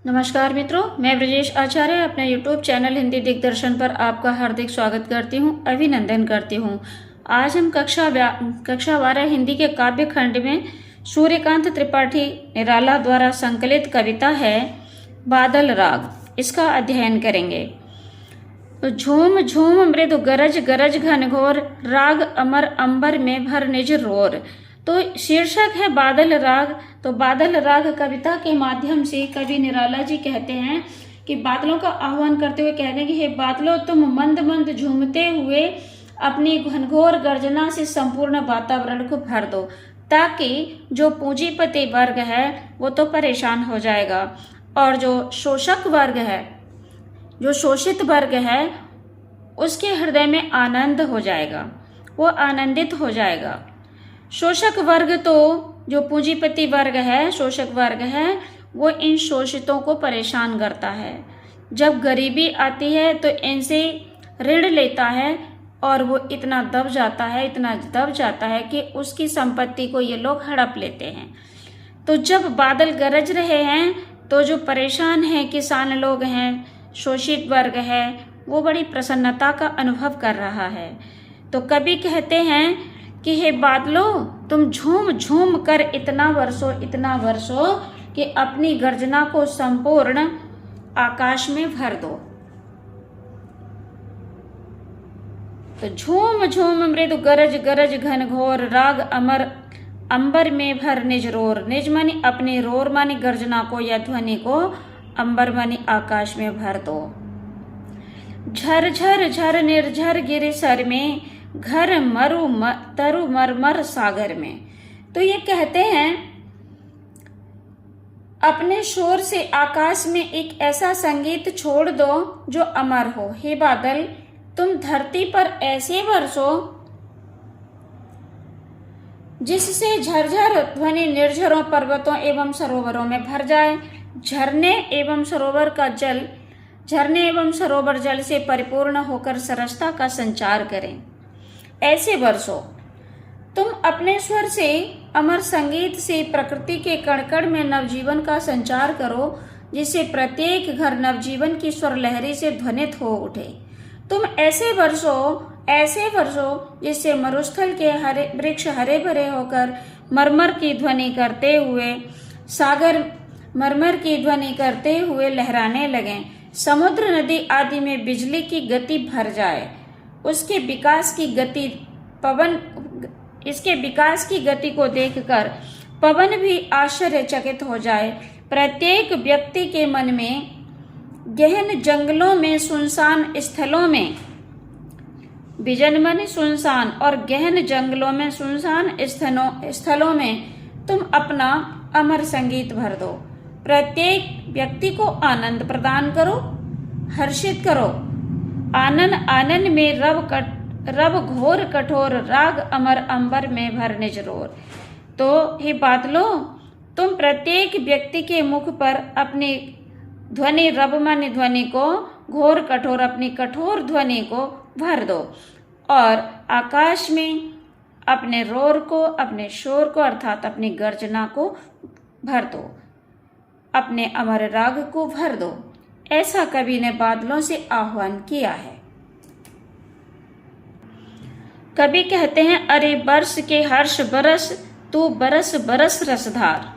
नमस्कार मित्रों, मैं ब्रजेश आचार्य अपने YouTube चैनल हिंदी दिग्दर्शन पर आपका हार्दिक स्वागत करती हूँ, अभिनंदन करती हूँ। आज हम कक्षा 12 हिंदी के काव्य खंड में सूर्यकांत त्रिपाठी निराला द्वारा संकलित कविता है बादल राग, इसका अध्ययन करेंगे। तो झूम झूम मृदु गरज गरज घनघोर, राग अमर अंबर में भर निज रोर। तो शीर्षक है बादल राग। तो बादल राग कविता के माध्यम से कवि निराला जी कहते हैं कि बादलों का आह्वान करते हुए कहते हैं कि हे बादलों, तुम मंद मंद झूमते हुए अपनी घनघोर गर्जना से संपूर्ण वातावरण को भर दो, ताकि जो पूंजीपति वर्ग है वो तो परेशान हो जाएगा और जो शोषक वर्ग है, जो शोषित वर्ग है, उसके हृदय में आनंद हो जाएगा, वो आनंदित हो जाएगा। शोषक वर्ग तो जो पूंजीपति वर्ग है, शोषक वर्ग है, वो इन शोषितों को परेशान करता है। जब गरीबी आती है तो इनसे ऋण लेता है और वो इतना दब जाता है कि उसकी संपत्ति को ये लोग हड़प लेते हैं। तो जब बादल गरज रहे हैं तो जो परेशान हैं किसान लोग हैं, शोषित वर्ग है, वो बड़ी प्रसन्नता का अनुभव कर रहा है। तो कवि कहते हैं कि हे बादलों, तुम झूम झूम कर इतना वर्षो कि अपनी गर्जना को संपूर्ण आकाश में भर दो। तो झूम झूम मृदु गरज गरज घनघोर, राग अमर अंबर में भर निज रोर। निज मानी अपनी, रोर मानी गर्जना को या ध्वनि को, अंबर मानी आकाश में भर दो। झर झर झर निर्झर गिरे सर में, घर तरु मरमर सागर में। तो ये कहते हैं अपने शोर से आकाश में एक ऐसा संगीत छोड़ दो जो अमर हो। हे बादल, तुम धरती पर ऐसे बरसो जिससे झरझर ध्वनि निर्झरों, पर्वतों एवं सरोवरों में भर जाए। झरने एवं सरोवर जल से परिपूर्ण होकर सरसता का संचार करें। ऐसे बरसो तुम अपने स्वर से, अमर संगीत से प्रकृति के कण कण में नवजीवन का संचार करो, जिससे प्रत्येक घर नवजीवन की स्वर लहरी से ध्वनित हो उठे। तुम ऐसे बरसो जिससे मरुस्थल के हरे वृक्ष हरे भरे होकर मरमर की ध्वनि करते हुए लहराने लगें। समुद्र नदी आदि में बिजली की गति भर जाए। इसके विकास की गति को देखकर पवन भी आश्चर्यचकित हो जाए। प्रत्येक व्यक्ति के मन में गहन जंगलों में, सुनसान स्थलों में, विजन मन सुनसान, और गहन जंगलों में, सुनसान स्थलों में तुम अपना अमर संगीत भर दो। प्रत्येक व्यक्ति को आनंद प्रदान करो, हर्षित करो। आनंद में रब घोर कठोर, राग अमर अंबर में भर निज रोर। तो हे बादलों, तुम प्रत्येक व्यक्ति के मुख पर अपनी ध्वनि, रब मानी ध्वनि को, घोर कठोर, अपनी कठोर ध्वनि को भर दो और आकाश में अपने रोर को, अपने शोर को, अर्थात अपनी गर्जना को भर दो, अपने अमर राग को भर दो। ऐसा कवि ने बादलों से आह्वान किया है। कवि कहते हैं, अरे बरस के हर्ष बरस, तू बरस बरस रसधार।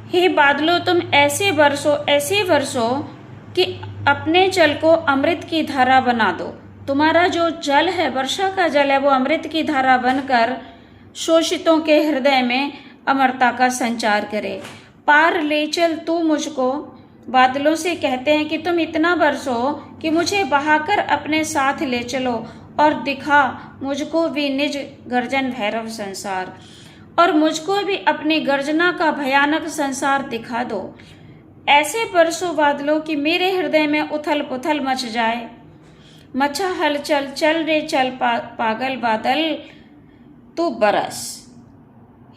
हे बादलों, तुम ऐसे बरसो कि अपने जल को अमृत की धारा बना दो। तुम्हारा जो जल है, वर्षा का जल है, वो अमृत की धारा बनकर शोषितों के हृदय में अमरता का संचार करे। पार ले चल तू मुझको। बादलों से कहते हैं कि तुम इतना बरसो कि मुझे बहाकर अपने साथ ले चलो और दिखा मुझको भी निज गर्जन भैरव संसार, और मुझको भी अपनी गर्जना का भयानक संसार दिखा दो। ऐसे बरसो बादलों कि मेरे हृदय में उथल पुथल मच जाए। मचा हलचल, चल रे चल पागल बादल, तू बरस।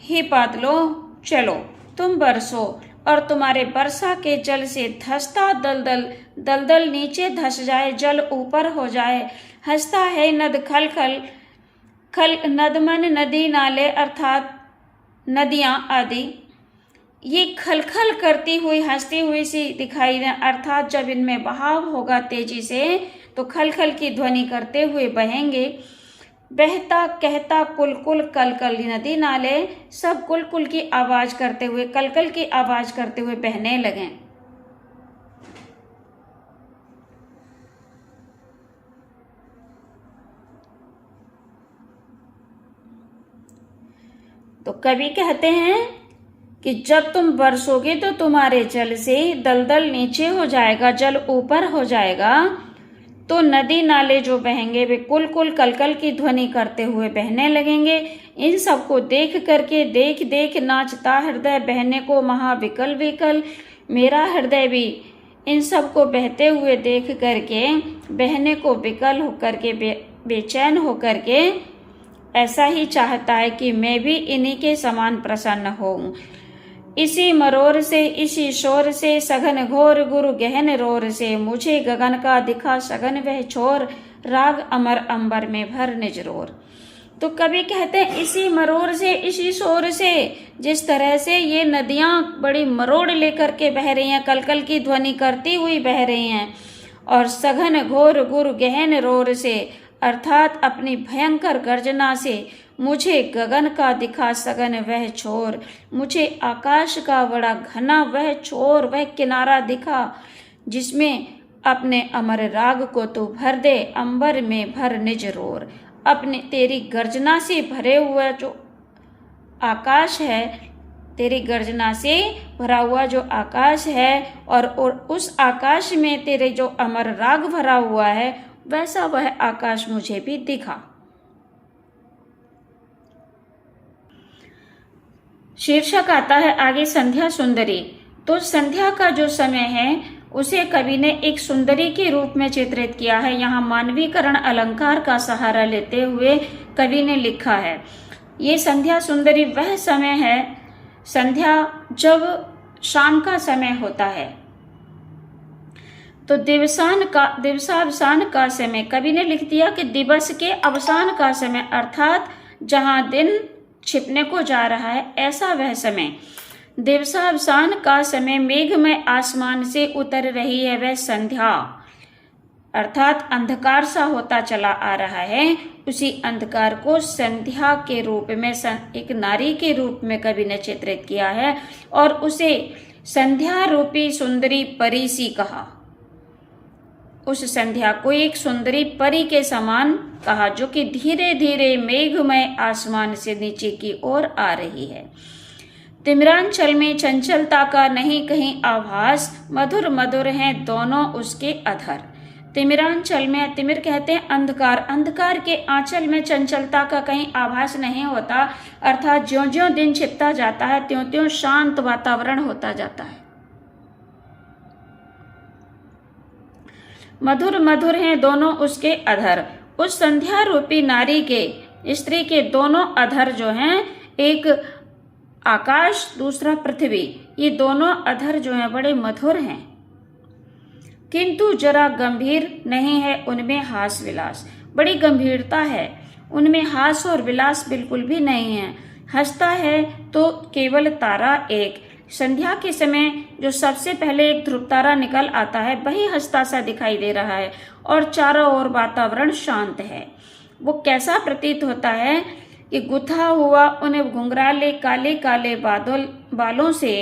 हे बादलों, चलो तुम बरसो और तुम्हारे वर्षा के जल से धसता दलदल नीचे धस जाए, जल ऊपर हो जाए। हंसता है नद खल नदमन, नदी नाले अर्थात नदियां आदि, ये खलखल करती हुई हंसती हुई सी दिखाई दे, अर्थात जब इनमें बहाव होगा तेजी से तो खलखल की ध्वनि करते हुए बहेंगे। बहता कहता कुलकुल कलकल नदी नाले सब कुलकुल की आवाज करते हुए, कलकल की आवाज करते हुए बहने लगे। तो कवि कहते हैं कि जब तुम बरसोगे तो तुम्हारे जल से दलदल नीचे हो जाएगा, जल ऊपर हो जाएगा, तो नदी नाले जो बहेंगे वे कुल कुल कलकल की ध्वनि करते हुए बहने लगेंगे। इन सबको देख करके देख देख नाचता हृदय बहने को महाविकल विकल, मेरा हृदय भी इन सबको बहते हुए देख करके बहने को विकल होकर के बेचैन होकर के ऐसा ही चाहता है कि मैं भी इन्हीं के समान प्रसन्न होऊं। इसी मरोर से इसी शोर से सघन घोर गुरु गहन रोर से, मुझे गगन का दिखा सघन वह छोर, राग अमर अंबर में भर निज रोर। तो कवि कहते हैं इसी मरोर से इसी शोर से, जिस तरह से ये नदियां बड़ी मरोड़ लेकर के बह रही हैं, कलकल की ध्वनि करती हुई बह रही हैं, और सघन घोर गुरु गहन रोर से अर्थात अपनी भयंकर गर्जना से, मुझे गगन का दिखा सघन वह छोर, मुझे आकाश का बड़ा घना वह छोर वह किनारा दिखा, जिसमें अपने अमर राग को तू भर दे, अंबर में भर निज रोर। अपने तेरी गर्जना से भरे हुआ जो आकाश है, तेरी गर्जना से भरा हुआ जो आकाश है, और उस आकाश में तेरे जो अमर राग भरा हुआ है, वैसा वह आकाश मुझे भी दिखा। शीर्षक आता है आगे संध्या सुंदरी। तो संध्या का जो समय है उसे कवि ने एक सुंदरी के रूप में चित्रित किया है। यहाँ मानवीकरण अलंकार का सहारा लेते हुए कवि ने लिखा है, ये संध्या सुंदरी वह समय है, संध्या जब शाम का समय होता है, तो दिवसावसान का समय कवि ने लिख दिया कि दिवस के अवसान का समय, अर्थात जहां दिन छिपने को जा रहा है ऐसा वह समय। दिवसावसान का समय मेघमय आसमान से उतर रही है वह संध्या, अर्थात अंधकार सा होता चला आ रहा है। उसी अंधकार को संध्या के रूप में एक नारी के रूप में कवि ने चित्रित किया है, और उसे संध्या रूपी सुंदरी परी सी कहा। उस संध्या को एक सुंदरी परी के समान कहा, जो कि धीरे धीरे मेघमय आसमान से नीचे की ओर आ रही है। तिमिरांचल में चंचलता का नहीं कहीं आभास, मधुर मधुर हैं दोनों उसके अधर। तिमिरांचल में, तिमिर कहते हैं अंधकार, अंधकार के आंचल में चंचलता का कहीं आभास नहीं होता, अर्थात ज्यों ज्यों दिन छिपता जाता है त्यों त्यों शांत वातावरण होता जाता है। मधुर मधुर हैं दोनों उसके अधर। उस संध्या रूपी नारी के, स्त्री के दोनों अधर जो हैं, एक आकाश दूसरा पृथ्वी, ये दोनों अधर जो हैं बड़े मधुर हैं, किंतु जरा गंभीर नहीं है उनमें हास विलास। बड़ी गंभीरता है उनमें, हास और विलास बिल्कुल भी नहीं है। हंसता है तो केवल तारा एक। संध्या के समय जो सबसे पहले एक ध्रुव तारा निकल आता है वही हंसता सा दिखाई दे रहा है, और चारों ओर वातावरण शांत है। वो कैसा प्रतीत होता है कि गुथा हुआ उन घुंघराले काले काले बालों से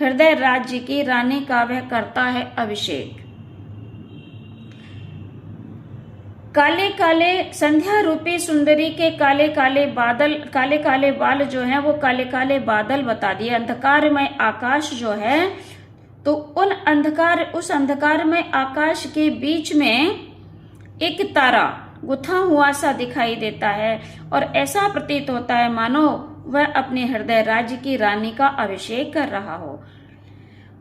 हृदय राज्य की रानी का वह करता है अभिषेक। काले काले संध्या रूपी सुंदरी के काले काले बादल, काले काले बाल जो हैं वो काले काले बादल बता दिए। अंधकारमय आकाश जो है, तो उस अंधकारमय आकाश के बीच में एक तारा गुथा हुआ सा दिखाई देता है, और ऐसा प्रतीत होता है मानो वह अपने हृदय राज्य की रानी का अभिषेक कर रहा हो।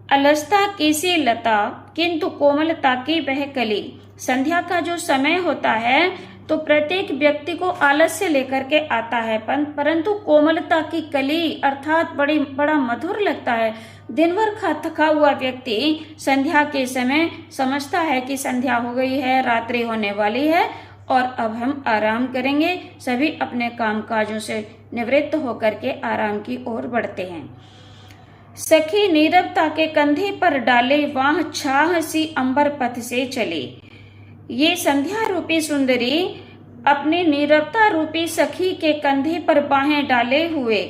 अलसता की सी लता किंतु कोमलता की वह कली। संध्या का जो समय होता है तो प्रत्येक व्यक्ति को आलस्य लेकर के आता है, परंतु कोमलता की कली अर्थात बड़ा मधुर लगता है। दिन भर थका हुआ व्यक्ति संध्या के समय समझता है कि संध्या हो गई है, रात्रि होने वाली है और अब हम आराम करेंगे। सभी अपने कामकाजों से निवृत्त होकर के आराम की ओर बढ़ते हैं। सखी नीरवता के कंधे पर डाले, वाह छाह सी अंबर पथ से चली। ये संध्या रूपी सुंदरी अपनी नीरवता रूपी सखी के कंधे पर बाहें डाले हुए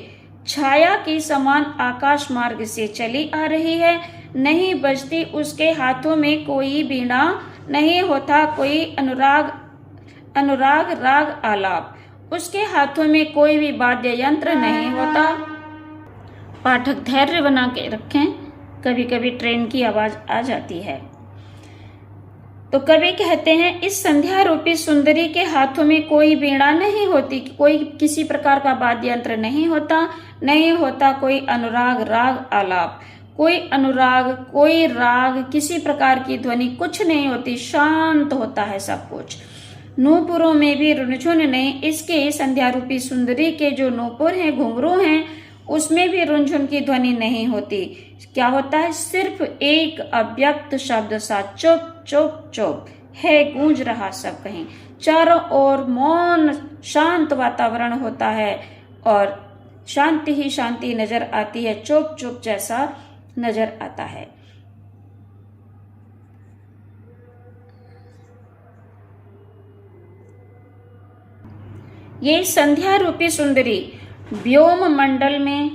छाया की समान आकाश मार्ग से चली आ रही है। नहीं बजती उसके हाथों में कोई वीणा, नहीं होता कोई अनुराग राग आलाप, उसके हाथों में कोई भी वाद्य यंत्र नहीं होता। पाठक धैर्य बना के रखें, कभी कभी ट्रेन की आवाज आ जाती है। तो कवि कहते हैं इस संध्या रूपी सुंदरी के हाथों में कोई वीणा नहीं होती, कोई किसी प्रकार का वाद्य यंत्र नहीं होता, नहीं होता कोई अनुराग राग आलाप, कोई अनुराग कोई राग किसी प्रकार की ध्वनि कुछ नहीं होती, शांत होता है सब कुछ। नूपुरों में भी रुनझुन नहीं, इसके संध्या रूपी सुंदरी के जो नूपुर हैं, घुंघरू हैं, उसमें भी रुनझुन की ध्वनि नहीं होती। क्या होता है? सिर्फ एक अव्यक्त शब्द सा चुप चुप चुप है गूंज रहा सब कहीं। चारों ओर मौन शांत वातावरण होता है और शांति ही शांति नजर आती है, चुप चुप जैसा नजर आता है। ये संध्या रूपी सुंदरी व्योम मंडल में,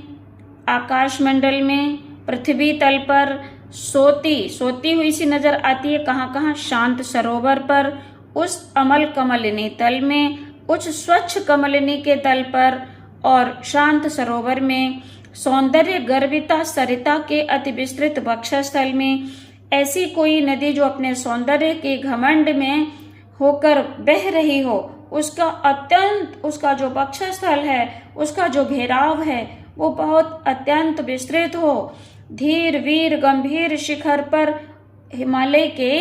आकाश मंडल में, पृथ्वी तल पर सोती हुई सी नजर आती है। कहाँ कहाँ? शांत सरोवर पर, उस अमल कमलिनी तल में, उच्च स्वच्छ कमलिनी के तल पर और शांत सरोवर में, सौंदर्य गर्विता सरिता के अति विस्तृत वक्षस्थल में। ऐसी कोई नदी जो अपने सौंदर्य के घमंड में होकर बह रही हो, उसका जो वक्षस्थल है, उसका जो घेराव है, वो बहुत अत्यंत विस्तृत हो। धीर वीर गंभीर शिखर पर, हिमालय के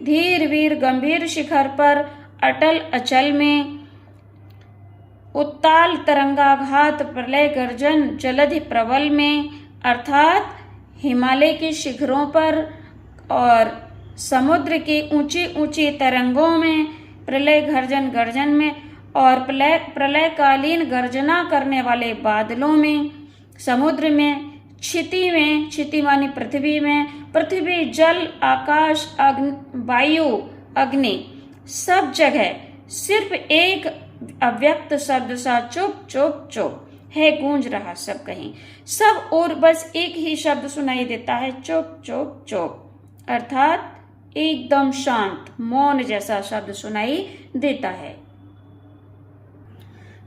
धीर वीर गंभीर शिखर पर, अटल अचल में, उत्ताल तरंगाघात प्रलय गर्जन जलधि प्रबल में, अर्थात हिमालय के शिखरों पर और समुद्र की ऊंची ऊंची तरंगों में, प्रलय गर्जन में और प्रलयकालीन गर्जना करने वाले बादलों में, समुद्र में, क्षिति मानी पृथ्वी में, पृथ्वी जल आकाश वायु अग्नि, सब जगह सिर्फ एक अव्यक्त शब्द सा चुप चुप चुप है गूंज रहा सब कहीं। सब और बस एक ही शब्द सुनाई देता है, चुप चुप चुप, अर्थात एकदम शांत मौन जैसा शब्द सुनाई देता है।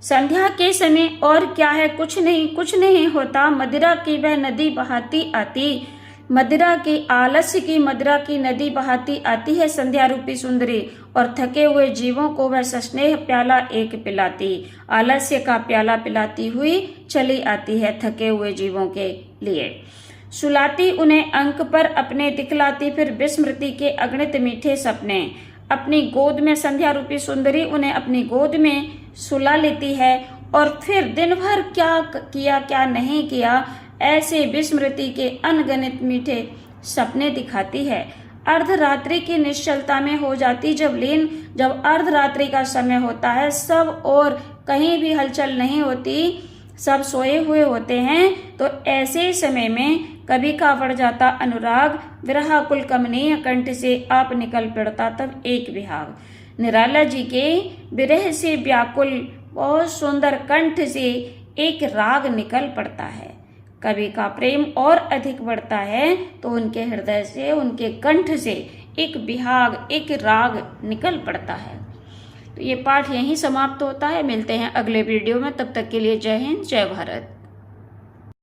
संध्या के समय और क्या है? कुछ नहीं होता। मदिरा की वह नदी बहाती आती, मदिरा की आलस्य की मदिरा की नदी बहाती आती है संध्या रूपी सुंदरी, और थके हुए जीवों को वह सस्नेह प्याला एक पिलाती, आलस्य का प्याला पिलाती हुई चली आती है थके हुए जीवों के लिए। सुलाती उन्हें अंक पर अपने, दिखलाती फिर विस्मृति के अगणित मीठे सपने। अपनी गोद में संध्या रूपी सुंदरी उन्हें अपनी गोद में सुला लेती है और फिर दिन भर क्या किया क्या नहीं किया, ऐसे विस्मृति के अनगणित मीठे सपने दिखाती है। अर्धरात्रि की निश्चलता में हो जाती जब अर्धरात्रि का समय होता है, सब और कहीं भी हलचल नहीं होती, सब सोए हुए होते हैं, तो ऐसे समय में कवि का बढ़ जाता अनुराग, विरह कुल कमनीय कंठ से आप निकल पड़ता तब एक विहाग। निराला जी के विरह से व्याकुल बहुत सुंदर कंठ से एक राग निकल पड़ता है। कवि का प्रेम और अधिक बढ़ता है तो उनके हृदय से, उनके कंठ से एक विहाग, एक राग निकल पड़ता है। तो ये पाठ यहीं समाप्त होता है। मिलते हैं अगले वीडियो में, तब तक के लिए जय हिंद, जय भारत।